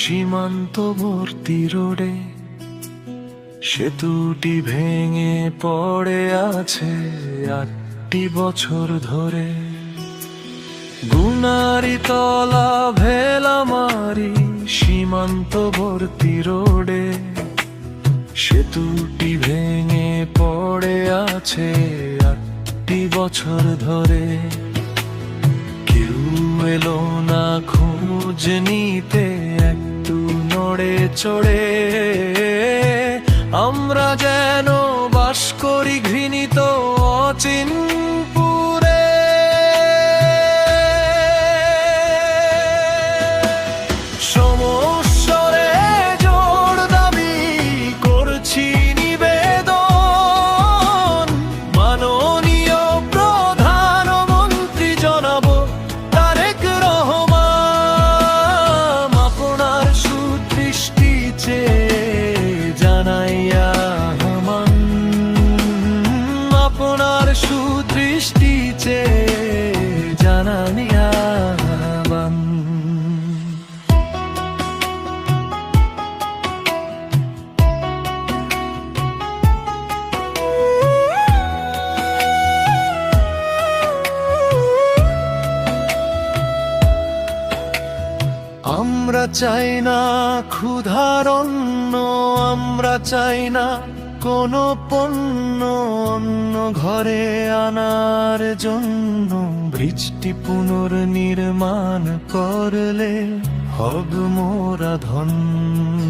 সীমান্তবর্তী রোডে সেতুটি ভেঙে পড়ে আছে 8টি বছর ধরে। গুনারি তলা ভেলামারি সীমান্তবর্তী রোডে সেতুটি ভেঙে পড়ে আছে 8টি বছর ধরে। কেউ এলো না খোঁজ নিতে একটু নড়ে চড়ে। আমরা যেন বাস করি ঘৃণিত অচিনপুরে। সমস্বরে জোর দাবি করছি নিবেদন, মাননীয় প্রধানমন্ত্রী জনাব তারেক রহমান, আপনার সুদৃষ্টি চেয়ে জানাই আহ্বান, আপনার সুদৃষ্টি চেয়ে জানাই আহ্বান। আমরা চাই না ক্ষুধার অন্ন, আমরা চাই না কোনো পণ্য অন্য ঘরে আনার জন্য। ব্রিজটি পুনর্নির্মাণ করলে হব মোরা ধন্য।